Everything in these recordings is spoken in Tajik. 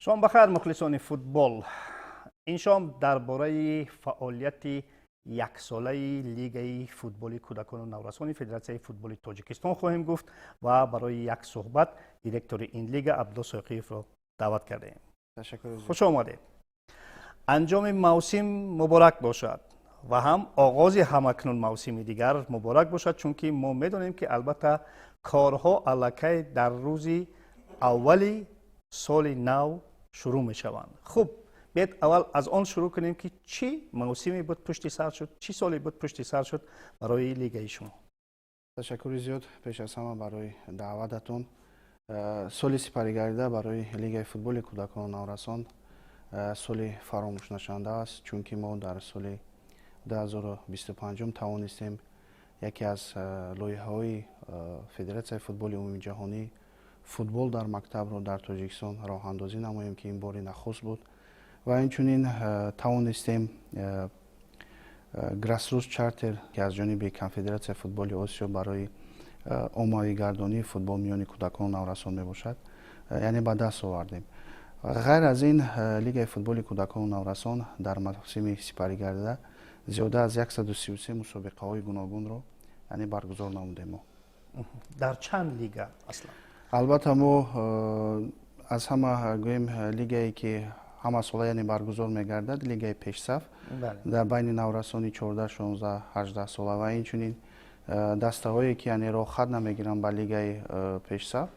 شام بخیر مخلصان فوتبال. این شام درباره فعالیت یک ساله لیگ فوتبال کودکان و نوجوانان فدراسیون فوتبال تاجیکستان خواهیم گفت و برای یک صحبت دیرکتور این لیگ عبدالله ساقیف را دعوت کرده ایم. تشکر. خوش آمدید. انجام موسم مبارک باشد و هم آغاز همکنون موسم دیگر مبارک باشد، چون که ما میدونیم که البته کارها الکی در روز اولی سال نو شروع می شوند. خب بیاید اول از آن شروع کنیم که چی موسمی بود پشت سر شد، چی سالی بود پشت سر شد برای لیگ شما. تشکر زیاد پیش از همه برای دعوتتون. سال سپریگرده برای لیگ فوتبال کودکان و نورسان سال فراموش نشونده است، چون که ما در سال 2025 توانستیم یکی از لایحه‌های فدراسیون فوتبال عمومی جهانی فوتبال در مکتب رو در تاجیکستان راه اندازی نماییم که این باری نخست بود و اینچنین توانستیم گراسروت چارتر که از جانب کنفدراسیون فوتبال آسیا برای عمومی گردانی فوتبال میان کودکان و نوجوانان میباشد، یعنی به دست آوردیم. غیر از این لیگ فوتبال کودکان و نوجوانان در موسم سپریگرده زیاده از 133 مسابقه های گوناگون رو یعنی برگزار نمودیم. ما در چند لیگ اصلا؟ البته ما از همه گویم لیگی که همه ساله یعنی برگزار میگردد لیگ پیشصف در بین نوجوانان 14 16 18 ساله و اینچنین دسته هایی که یعنی راه خط نمیگیرن به لیگ پیشصف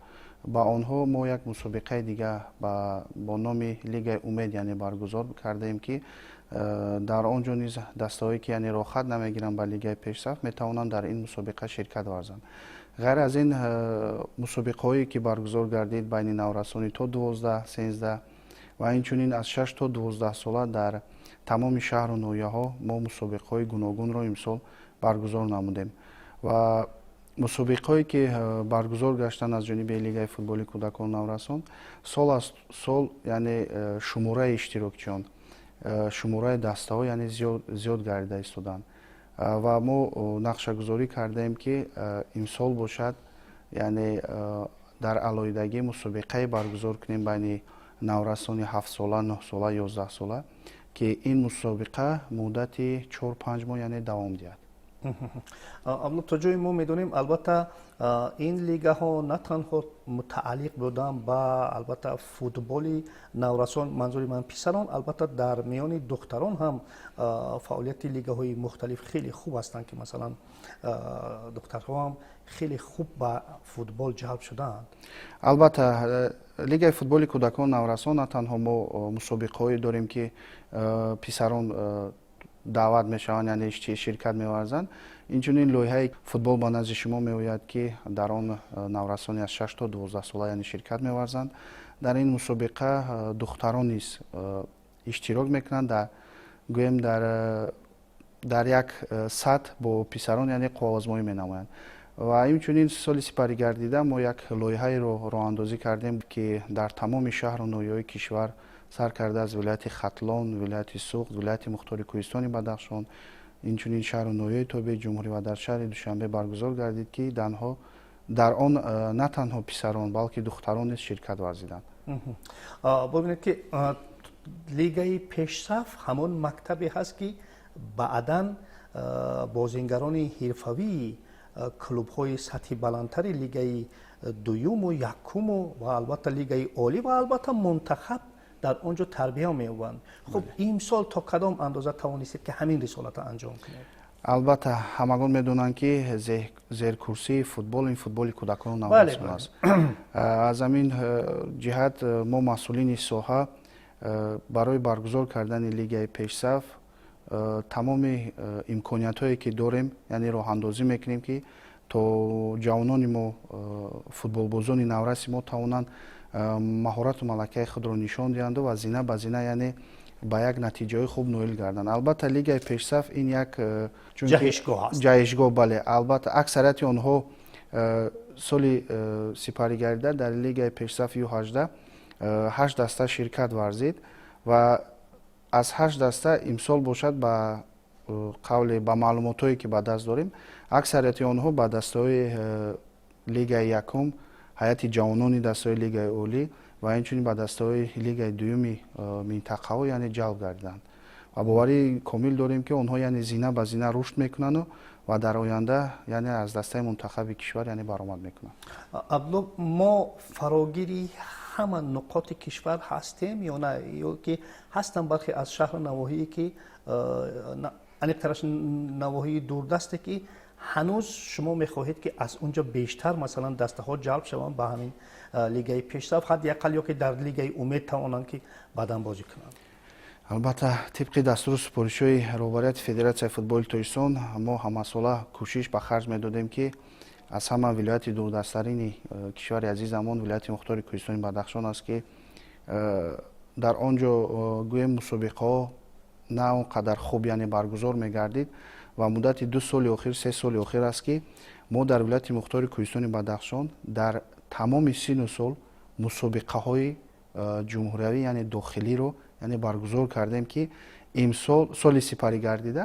با آنها ما یک مسابقه دیگه با نام لیگ امید یعنی برگزار کرده ایم که در آنجا نیز دسته هایی که یعنی راه خط نمیگیرن به لیگ پیشصف میتوانند در این مسابقه شرکت ورزند. غیر از این مسابقه هایی که برگزار گردید بین نوجوانان تا 12 13 و اینچنین از 6 تا 12 ساله در تمام شهر و ناحیه ها ما مسابقه های گوناگون را امسال برگزار نمودیم و مسابقه هایی که برگزار گشتن از جانب لیگ فوتبال کودکان و نوجوانان سال از سال یعنی شماره اشتراکچیان شماره دسته ها یعنی زیاد گردیده ایستادند و ما نقشه گذاری کرده ایم که امسال باشد یعنی در علایدگی مسابقه برگزار کنیم بین نوجوانان 7 ساله 9 ساله 11 ساله که این مسابقه مدت 4-5 ماه یعنی دوام دهد. اما تا جای ما میدونیم البته این لیگ ها نه تنها متعلق بودن با البته فوتبال نوجوان، منظور من پسران، البته در میان دختران هم فعالیت لیگ های مختلف خیلی خوب هستند که مثلا دخترها هم خیلی خوب با فوتبال جلب شدند. البته لیگ فوتبال کودکان و نوجوان نه تنها ما مسابقه هایی داریم که پسران دعوت میشوند یعنی شرکت می‌ورزند، اینچنین لایحه فوتبال با نزد شما میآید که در آن نوجوانان از 6 تا 12 ساله یعنی شرکت می‌ورزند. در این مسابقه دختران نیز اشتراک میکنند در گویم در یک سطح با پسران یعنی قوازمایی مینمایند و اینچنین سال سپری گردیده ما یک لایحه رو راه اندازی کردیم که در تمام شهر و ناحیه‌های کشور سر کرده از ولایت ختلان، ولایت سوخت، ولایت مختار کوهستان بدخشان، اینچنین شهر و ناحیه تابع جمهوری و در شهر دوشنبه برگزار گردید که در آن نه تنها پسران بلکه دختران نیز شرکت ورزیدند. ببینید که لیگ پیشصف همون مکتبی هست که بعداً بازیگران حرفه‌ای کلوب های سطح بلندتر لیگ دوم و یکم و البته لیگ عالی و البته منتخب در آنجا تربیت می‌یابند. خب این سال تا کدام اندازه توانستید که همین رسالت انجام کنید؟ البته همگان میدونند که زیرکورسی فوتبال این فوتبال کودکان و نوجوانان است. از همین جهت ما مسئولین ساحه برای برگزار کردن لیگ پیشصف تمام امکانیت هایی که داریم یعنی راه اندازی میکنیم که تا جوانان ما فوتبال بازان نورس ما توانند مهارت و ملکه خود را نشان دهند و زینه به زینه یعنی با یک نتیجه خوب نویل گردند. البته لیگ پیشصف این یک جایشگاه است. جایشگاه بله. البته اکثریت آنها سال سپری گردیده در لیگ پیشصف U18 8 دسته شرکت ورزید و از 8 دسته امسال باشد با قول با معلوماتی که به دست داریم اکثریت آنها با دسته های لیگ یکم، هیئت جوانان دسته لیگ عالی ва инчунин ба дастаҳои лигаи дуюми минтақаҳо яъне ҷалб гардиданд ва боварии комил дорем ки онҳо яъне зина ба зина рушд мекунанду ва дар оянда яъне аз дастаи мунтахаби кишвар яъне баромад мекунанд. абдулло мо фарогири ҳама нуқоти кишвар ҳастем ё на, ё ки ҳастанд бархе аз шаҳру навоҳие ки аниқтараш навоҳии дурдасте ки ҳанӯз шумо мехоҳед ки аз унҷа бештар масалан дастаҳо ҷалб шаванд ба ҳамин лигаи пешсаф ҳадди ақал ё ки дар лигаи умед тавонанд ки баъдан бозӣ кунанд? албатта тибқи дастури супоришҳои роҳбарияти федератсияи футболи тоҷикистон мо ҳамасола кӯшиш ба харҷ медодем ки аз ҳама вилояти дурдастарини кишвари азизамон вилояти мухтори кӯҳистони бадахшон аст ки дар он ҷо гӯем мусобиқаҳо на он қадар хуб яъне баргузор мегардид ва муддати 2 соли охир 3 соли охир аст ки мо дар вилояти мухтори кӯҳистони бадахшон дар тамоми сину сол мусобиқаҳои ҷумҳуриявӣ яъне дохилиро яъне баргузор кардем ки имсол соли сипарӣ гардида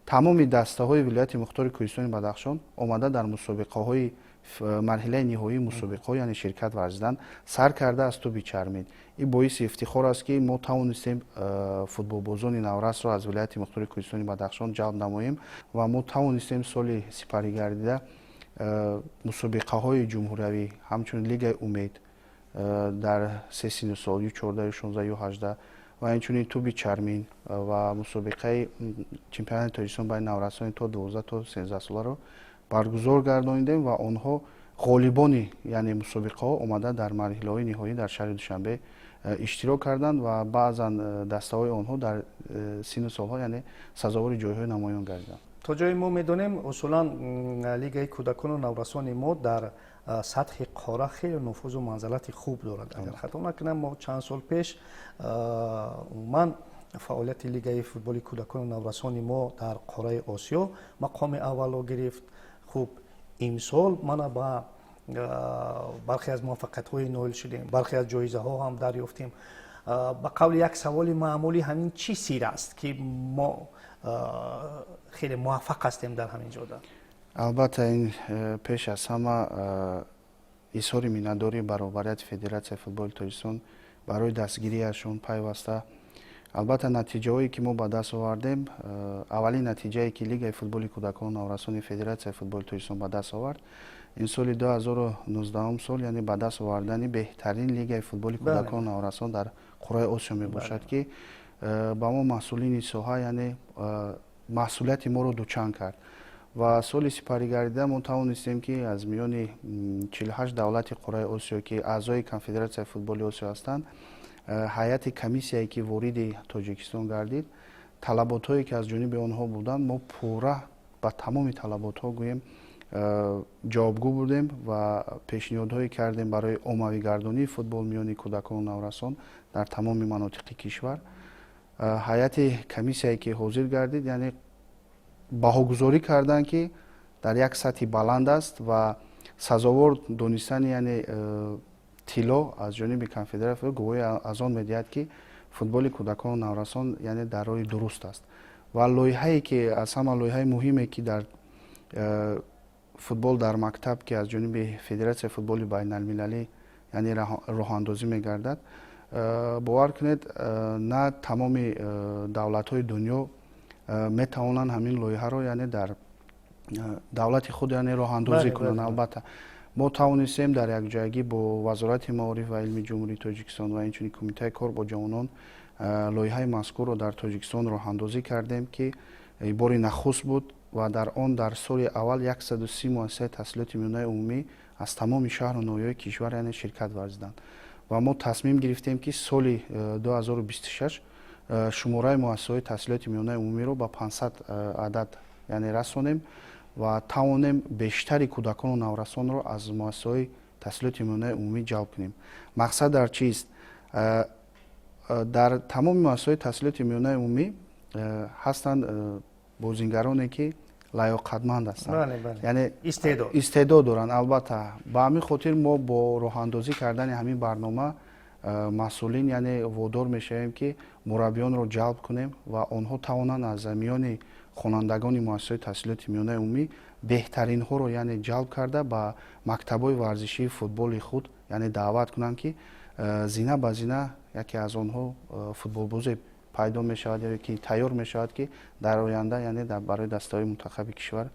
тамоми дастаҳои вилояти мухтори кӯҳистони бадахшон омада дар мусобиқаҳои марҳилаи ниҳоии мусобиқаҳо яъне ширкат варзиданд сар карда аз ту бичармид. ин боиси ифтихор аст ки мо тавонистем футболбозони наврасро аз вилояти мухтори кӯҳистони бадахшон ҷалб намоем ва мо тавонистем соли сипарӣ гардида мусобиқаҳои ҷумҳуриявӣ ҳамчун лигаи умед дар се сину сол ю14 ю16 ю18 ва инчунин туби чармин ва мусобиқаи чемпионати тоҷикистон байни наврасони то 12 то 13 соларо баргузор гардонидем ва онҳо ғолибони яъне мусобиқаҳо омада дар марҳилаҳои ниҳоӣ дар шаҳри душанбе иштирок карданд ва баъзан дастаҳои онҳо дар сину солҳо яъне сазовори ҷойҳои намоён гардиданд. То ҷои мо медонем усулан лигаи кӯдакону наврасони мо дар сатҳи қора хеле нуфузу манзалати хуб дорад. Агар хато накунам мо чанд сол пеш умуман фаъолияти лигаи футболи кӯдакону наврасони мо дар қораи осиё мақоми аввалро гирифт. хуб имсол мана ба бархе аз муваффақиятҳои ноил шудем, бархе аз ҷоизаҳо ҳам дарёфтем. ба қавли як саволи маъмулӣ ҳамин чӣ сир аст ки мо хеле муваффақ ҳастем дар ҳамин ҷода? албатта ин пеш аз ҳама изҳори миннатдорӣ ба роҳбарияти федератсияи футболи тоҷикистон барои дастгирияшон пайваста. албатта натиҷаҳое ки мо ба даст овардем, аввалин натиҷае ки лигаи футболи кӯдакону наврасони федератсияи футболи тоҷикистон ба даст овард ин соли 2019 сол яъне ба даст овардани беҳтарин лигаи футболи кӯдакону наврасон дар қораи осиё мебошад ки ба мо масъулини соҳа яъне масъулияти моро дучанд кард ва соли сипарӣ гардида мо тавонистем ки аз миёни 48 давлати қораи осиё ки аъзои конфедератсияи футболи осиё ҳастанд ҳайати комиссияе ки вориди тоҷикистон гардид талаботҳое ки аз ҷониби онҳо буданд мо пурра ба тамоми талаботҳо гӯем ҷавобгӯ будем ва пешниҳодҳое кардем барои оммавигардонии футбол миёни кӯдакону наврасон дар тамоми манотиқи кишвар. ҳайати комиссияе ки ҳозир гардид яъне баҳогузорӣ карданд ки дар як сатҳи баланд аст ва сазовор донистани яъне тилло аз ҷониби конфедератсия гувоҳӣ аз он медиҳад ки футболи кӯдакону наврасон яъне дар роҳи дуруст аст ва лоиҳае ки аз ҳама лоиҳаи муҳиме ки дар футбол дар мактаб ки аз ҷониби федератсияи футболи байналмилалӣ яъне роҳандозӣ мегардад бовар кунед на тамоми давлатҳои дунё метавонанд ҳамин лоиҳаро яъне дар давлати худ яъне роҳандозӣ кунанд. албатта мо тавонистем дар якҷоягӣ бо вазорати маориф ва илми ҷумҳурии тоҷикистон ва инчунин кумитаи кор бо ҷавонон лоиҳаи мазкурро дар тоҷикистон роҳандозӣ кардем ки бори нахуст буд ва дар он дар соли аввал 130 муассисаи таҳсилоти миёнаи умумӣ аз тамоми шаҳру навоҳиҳои кишвар яъне ширкат варзиданд ва мо тасмим гирифтем ки соли 2026 шумораи муассисаҳои таҳсилоти миёнаи умумиро ба 500 адад яъне расонем ва тавонем бештари кӯдакону наврасонро аз муассисаҳои таҳсилоти миёнаи умумӣ ҷалб кунем. мақсад дар чист? дар тамоми муассисаҳои таҳсилоти миёнаи умумӣ ҳастанд бозингароне ки лаёқатманд ҳастанд, яъне истеъдод доранд. албатта ба ҳамин хотир мо бо роҳандозӣ кардани ҳамин барнома масъулин яъне водор мешавем ки мураббиёнро ҷалб кунем ва онҳо тавонанд аз миёни хонандагони муассисаҳои таҳсилоти миёнаи умумӣ беҳтаринҳоро яъне ҷалб карда ба мактабҳои варзишии футболи худ яъне даъват кунанд ки зина ба зина яке аз онҳо футболбозе пайдо мешавад ё ки тайёр мешавад ки дар оянда яъне барои дастаҳои мунтахаби кишвар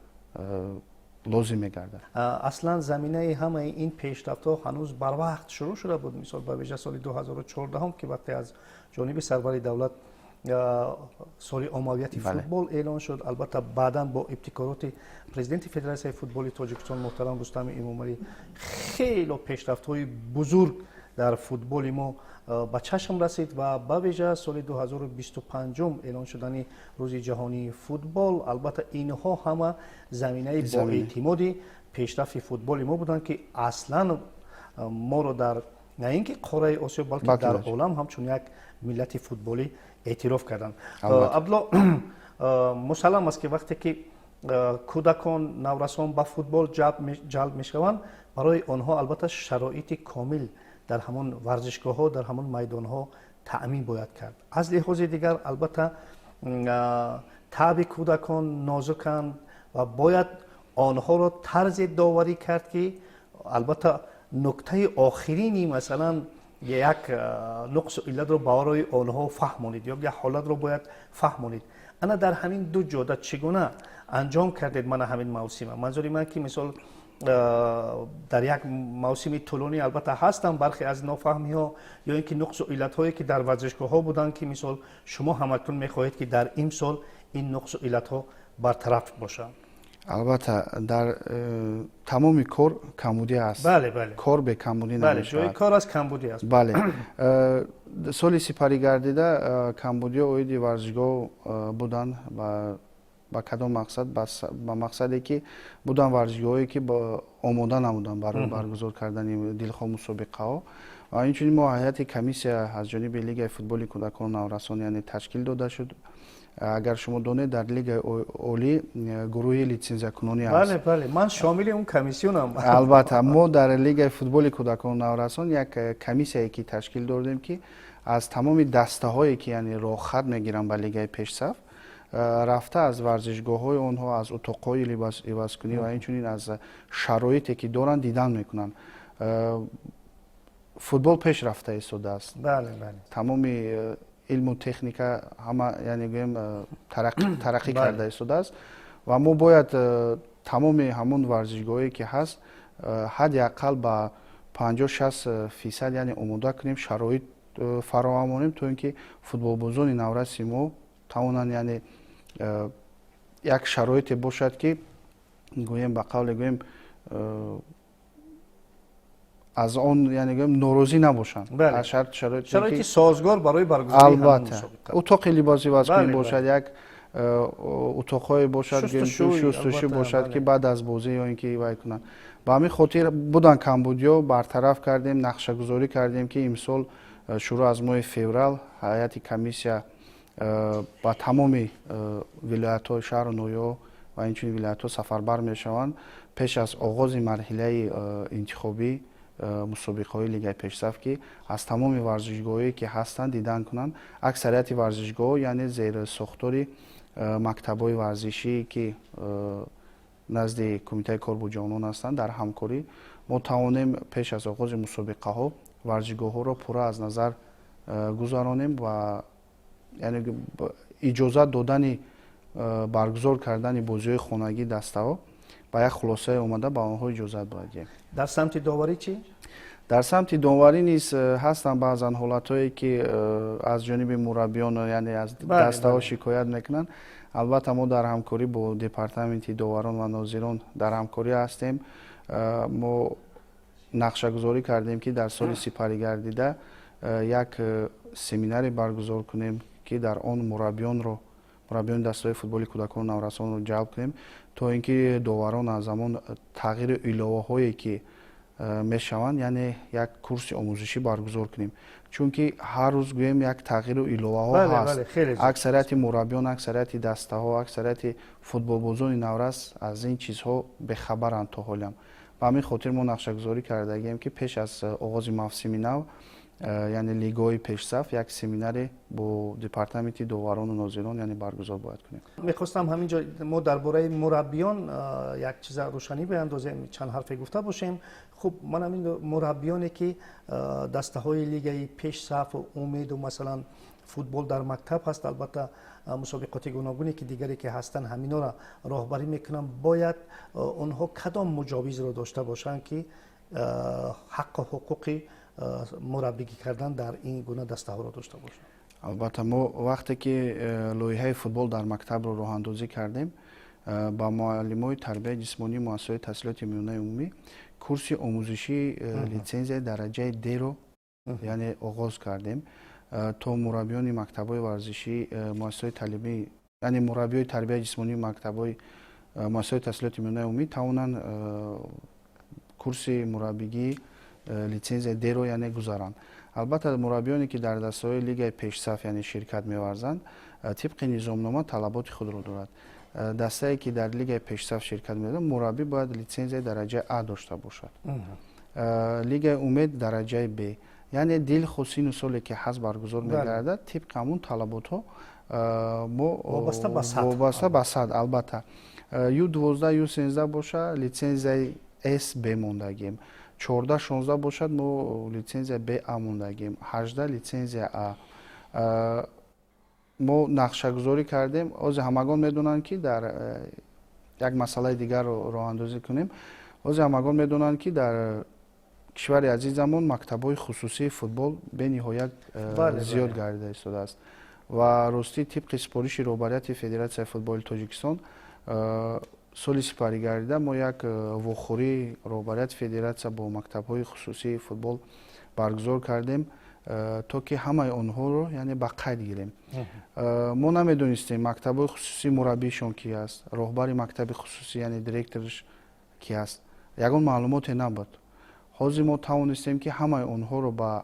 лозим мегардад. аслан заминаи ҳамаи ин пешрафтҳо ҳанӯз барвақт шурӯъ шуда буд. Мисол ба виҷа соли 2014 ки вақте аз ҷониби сарвари давлат соли оммавияти футбол эълон шуд, албатта баъдан бо ибтикороти президенти федератсияи футболи тоҷикистон муҳтарам Рустами Эмомалӣ хело пешрафтҳои бузург дар футболи мо ба чашм расид ва ба виҷа соли 2025 эълон шудани рӯзи ҷаҳонии футбол. Албатта инҳо ҳама заминаи боэътимоди пешрафти футболи мо буданд ки аслан моро дар на ин ки қораи Осиё балки дар олам ҳамчун як миллати футболӣ эътироф карданд. Абдулло, мусаллам аст ки вақте ки кӯдакон наврасон ба футбол ҷалб мешаванд, барои онҳо албатта шароити комил дар ҳамон варзишгоҳҳо, дар ҳамон майдонҳо таъмин бояд кард. Аз лиҳози дигар албатта таъби кӯдакон нозуканд ва бояд онҳоро тарзе доварӣ кард ки албатта нуктаи охирини масалан як нуқсу иллатро барои онҳо фаҳмонид ё як ҳолатро бояд фаҳмонид. ана дар ҳамин ду ҷода чӣ гуна анҷом кардед мана ҳамин мавсима? манзури ман ки мисол дар як мавсими тӯлонӣ албатта ҳастанд бархе аз нофаҳмиҳо ё ин ки нуқсу иллатҳое ки дар варзишгоҳҳо буданд ки мисол шумо ҳамакнун мехоҳед ки дар имсол ин нуқсу иллатҳо бартараф бошанд. албатта дар тамоми кор камбудӣ аст. Кор бе камбудӣ намешавад. ҷои кор аст камбудӣ аст. бале соли сипарӣ гардида камбудиҳо оиди варзишгоҳ буданд ба кадом мақсад? ба мақсаде ки буданд варзишгоҳое ки омода набуданд барои баргузор кардани дилхоҳ мусобиқаҳо. ва инчунин мо ҳайати комиссия аз ҷониби лигаи футболи кӯдакону наврасон яъне ташкил дода шуд. агар шумо донед дар лигаи олӣ гурӯҳи литсензиякунонӣ аст. бале ман шомили он комиссионам. албатта мо дар лигаи футболи кӯдакону наврасон як комиссияе ки ташкил додем ки аз тамоми дастаҳое ки яъне роҳхат мегиранд ба лигаи пешсаф рафта аз варзишгоҳҳои онҳо, аз утоқҳои ивазкунӣ ва инчунин аз шароите ки доранд дидан мекунанд. футбол пеш рафта истодааст. тамоми илму техника ҳама яъне гӯем тараққӣ карда истодааст ва мо бояд тамоми ҳамон варзишгоҳое ки ҳаст ҳадди аққал ба 50-60% яъне омода кунем, шароит фароҳам монем, то ин ки футболбозони навраси мо тавонанд яъне як шароите бошад ки гӯем ба қавле гӯем аз он яъне гӯем норозӣ набошанд. аз шароити созгор барои баргузории албатта утоқи либоси вазкунӣ бошад, як утоқҳое бошад, шустушӯ бошад ки баъд аз бозӣ ё ин ки вай кунанд. ба ҳамин хотир буданд камбудиҳо бартараф кардем, нақшагузорӣ кардем ки имсол шуруъ аз моҳи феврал ҳайати комиссия ба тамоми вилоятҳои шаҳру ноҳияҳо ва инчунин вилоятҳо сафарбар мешаванд пеш аз оғози марҳилаи интихобӣ мусобиқаҳои лигаи пешсаф ки аз тамоми варзишгоҳое ки ҳастанд дидан кунанд. аксарияти варзишгоҳҳо яъне зери сохтори мактабҳои варзишӣ ки назди кумитаи кор бо ҷавонон ҳастанд дар ҳамкорӣ мо тавонем пеш аз оғози мусобиқаҳо варзишгоҳҳоро пурра аз назар гузаронем ва яъне иҷозат додани баргузор кардани бозиҳои хонагӣ дастаҳо ба як хулосае омада ба онҳо иҷозат бояд диҳем. дар самти доварӣ чӣ? дар самти доварӣ низ ҳастанд баъзан ҳолатҳое ки аз ҷониби мураббиён яъне аз дастаҳо шикоят мекунанд. албатта мо дар ҳамкорӣ бо департаменти доварон ва нозирон дар ҳамкорӣ ҳастем. мо нақшагузорӣ кардем ки дар соли сипарӣ гардида як семинаре баргузор кунем ки дар он мураббиёни дастаҳои футболи кӯдакону наврасонро ҷалб кунем то ин ки доварон аз ҳамон тағйири иловаҳое ки мешаванд яъне як курси омӯзишӣ баргузор кунем, чунки ҳар рӯз гӯем як тағйиру иловаҳо ҳаст. аксарияти мураббиён, аксарияти дастаҳо, аксарияти футболбозони наврас аз ин чизҳо бехабаранд то ҳолиам. ба ҳамин хотир мо нақшагузорӣ кардагием ки пеш аз оғози мавсими нав یعنی لیگ‌های پیش‌صف یک سمیناری با دپارتمنت داوران و ناظران یعنی برگزار باید کنیم. میخواستم همینجا ما درباره مربیان یک چیز روشنی بیاندازیم، چند حرفی گفته باشیم. خب من همین مربیانی که دسته های لیگ پیش صف و امید و مثلا فوتبال در مکتب هست، البته مسابقات گوناگونی که دیگری که هستن همینا را راهبری میکنن، باید اونها کدام مجاوز رو داشته باشن که حق و حقوق مربیگی کردن در این گونه دسته ها رو داشته باشن؟ البته ما وقتی که لایحه فوتبال در مکتب رو راه اندازی کردیم، با معلمای تربیت جسمانی مؤسسه تحصیلات میانه عمومی کورس آموزشی لیسانس درجه D رو یعنی آغاز کردیم تا مربیان مکتب‌های ورزشی مؤسسه تعلیمی یعنی مربیای تربیت جسمانی مکتب‌های مؤسسه تحصیلات میانه عمومی توانند کورس مربیگی لیسانس D رو یعنی گذارند. البته مربیانی که در دسته‌های لیگ پیش‌صف یعنی شرکت می‌ورزند طبق نظامنامه طلبات خود را دارد. دسته‌ای که در لیگ پیش‌صف شرکت می‌کنند مربی باید لیسانس درجه A داشته باشد. لیگ امید درجه B، یعنی دل خصوصی سالی که حذف برگزار می‌گردد طبق همون طلبات ها وابسته به سطح البته U12 U13 باشه لیسانس S B موندگیم، 14 16 باشد ما لیسانس B A موندگیم، 18 لیسانس A. ما نقشه گذاری کردیم، از همگان میدونن که در یک مسئله دیگر رو راه اندازی کنیم. از همگان میدونن که در کشور عزیزمون مکتب‌های خصوصی فوتبال به نهایت زیاد گردیده ایستاده است و راستی طبق سپارش رهبریت فدراسیون فوتبال تاجیکستان سال سپری گردیده ما یک واخوری رهبریت فدراسیون با مکتب‌های خصوصی فوتبال برگزار کردیم تا که همه آنها رو یعنی به قید گیریم. ما نمیدونستیم مکتب‌های خصوصی مربیشون کی است، رهبر مکتب خصوصی یعنی دیرکتورش کی است، یگان معلومات نبود. حاضر ما توانستیم که همه آنها رو به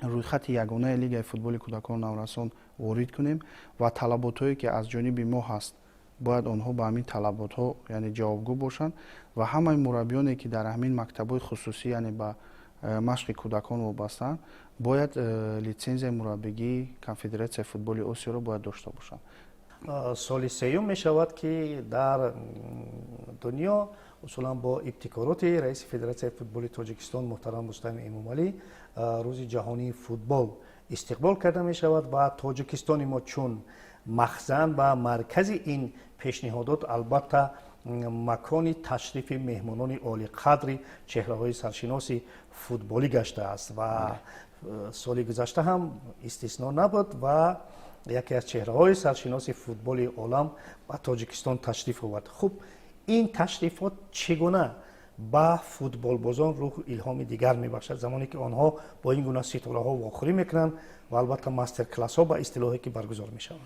رویخط یگانه لیگ فوتبال کودکان نورسان وارد کنیم و طلبات‌هایی که از جانب ما هست باید آنها به همین طلبات‌ها یعنی جوابگو باشند و همه مربیانی که در همین مکتب‌های خصوصی یعنی به مشق کودکان وابسته‌اند باید لیسانس مربیگی کنفدراسیون فوتبال آسیا رو باید داشته باشند. سال سیوم می شود که در دنیا اصولا با ابتکارات رئیس فدراسیون فوتبال تاجیکستان محترم رستم امامعلی روز جهانی فوتبال استقبال کرده می شود و تاجیکستان ما چون مخزن و مرکز این پیشنهادات البته مکان تشریف مهمانان عالی قدر چهره‌های سرشناس فوتبالی گشته است و سال گذشته هم استثنا نبود و یکی از چهره‌های سرشناس فوتبال عالم به تاجیکستان تشریف آورد. خب این تشریفات چگونه به فوتبال بازان روح الهام دیگر میبخشد زمانی که آنها با این گونه ستاره‌ها واخوری میکنند و البته ماستر کلاس ها به اصطلاحی که برگزار میشوند؟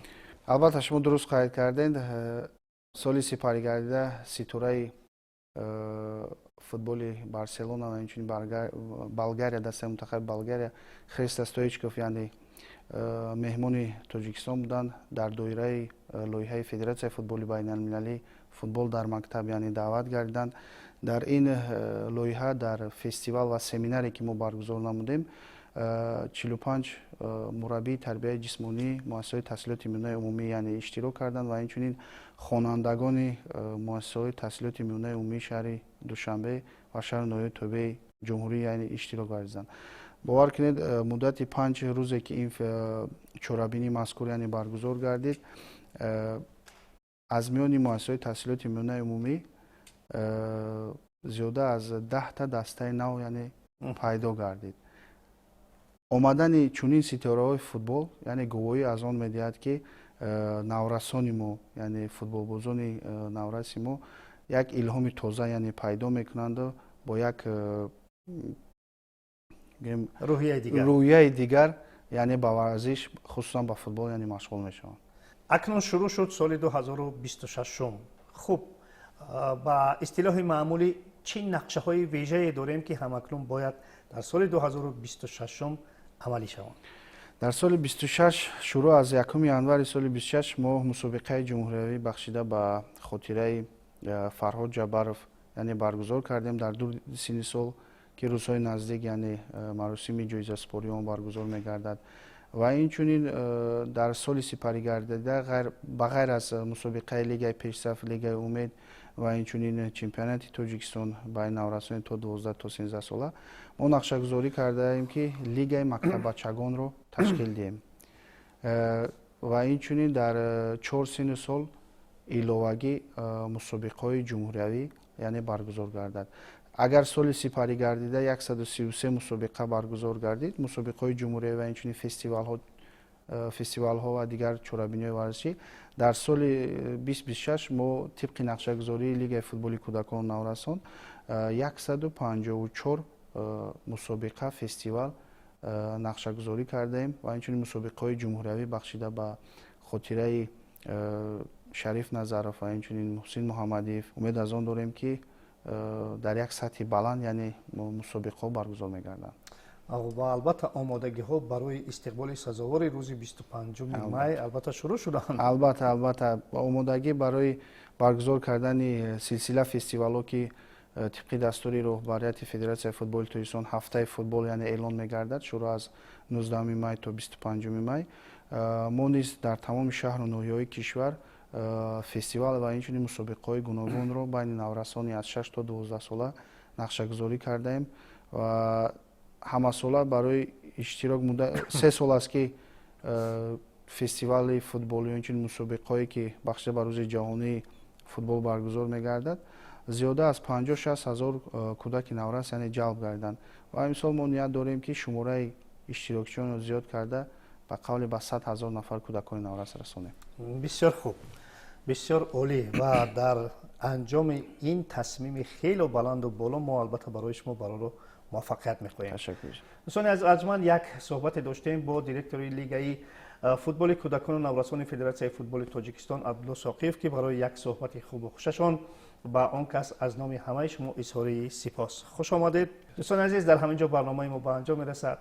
البته شما درست قید کردید. سالی سپری گردیده ستاره فوتبال بارسلونا و همچنین بلغاریا دسته منتخب بلغاریا خریستا ستویچکوف یعنی مهمان تاجیکستان بودند در دایره لایحه فدراسیون فوتبال بین المللی فوتبال در مکتب یعنی دعوت گردیدند. در این لایحه در فستیوال و سمیناری که ما برگزار نمودیم 45 مربی تربیت جسمانی مؤسسه تحصیلات میانه عمومی یعنی اشتراک کردند و همچنین خوانندگان مؤسسه تحصیلات میانه عمومی شهر دوشنبه و شهر نوی توبه جمهوری یعنی اشتراک کردند. باور کنید مدت 5 روزی که این چورابینی مذکور یعنی برگزار گردید از میان مؤسسه تحصیلات میانه عمومی زیاده از 10 تا دسته نو یعنی پیدا گردید. آمدن چنین ستاره‌های فوتبال یعنی گواهی از آن می‌دهد که نورسان ما یعنی فوتبال بازان نورس ما یک الهام تازه یعنی پیدا می‌کنند و با یک روحیه دیگر یعنی با ورزش خصوصا با فوتبال یعنی مشغول میشوند. اکنون شروع شد سال 2026. خب با اصطلاح معمولی چه نقشه‌های ویژه‌ای داریم که همکنون باید در سال 2026 عملی شوند؟ در سال 26 شروع از 1 ینور سال 26 ما مسابقه جمهوری بخشیده به خاطره فرهاد جبروف یعنی برگزار کردیم در دور سنی سال که روزهای نزدیک یعنی مراسم جایزه سپوریون برگزار می‌گردد و اینچنین در سال سپری گردیده بغیر از مسابقه لیگ پیشرفت لیگ امید و اینچنین چمپیونات تاجیکستان بین نورسان تا 12 تا 13 ساله ما نقشه گذاری کرده ایم که لیگ مکتب بچگان رو تشکیل دهیم و اینچنین در 4 سن سال ایلوگی مسابقه جمهوری یعنی برگزار گردد. اگر سال سپری گردیده 133 مسابقه برگزار گردید، مسابقه جمهوری و اینچنین فستیوال ها و دیگر چورابینی ورزشی در سال 2026 ما طبق نقشه گذاری لیگ فوتبال کودکان نورسان 154 مسابقه فستیوال نقشه گذاری کرده ایم و اینچنین مسابقه جمهوری بخشیده به خاطره شریف نظرов و اینچنین محسن محمدیف امید از آن داریم که در یک سطح بلند یعنی مسابقه برگزار می‌گردند. و البته آمادگی‌ها برای استقبال سزاوار روز 25 می البته شروع شدند. البته آمادگی برای برگزار کردن سلسله فستیوال‌ها که طبق دستور رهبریت فدراسیون فوتبال تویسان هفته فوتبال یعنی اعلان می‌گردد شروع از 19 می تا 25 می ما نیز در تمام شهر و ناحیه‌های کشور فستیوال و اینچنین مسابقه‌های گوناگون رو بین نورسانی از 6 تا 12 ساله نقشه گذاری کرده ایم و همه ساله برای اشتراک مدت 3 سال است که فستیوال فوتبال و اینچنین مسابقه‌ای که بخش بر روز جهانی فوتبال برگزار می‌گردد زیاده از 50-60 هزار کودک نورس یعنی جلب گردند و امسال ما نیت داریم که شماره اشتراکچیان رو زیاد کرده به قول به 100 هزار نفر کودکان نورس رسانیم. بسیار خوب، بسیار عالی و در انجام این تصمیم خیلی بلند و بالا ما البته برای شما برای موفقیت می‌خواهیم. تشکر. دوستان از ارجمند یک صحبت داشتیم با دیرکتور لیگ فوتبال کودکان و نورسان فدراسیون فوتبال تاجیکستان عبدالله ساقیف که برای یک صحبت خوب و خوششان با آن کس از نام همه شما اظهار سپاس. خوش آمدید دوستان عزیز. در همینجا برنامه ما به انجام میرسد.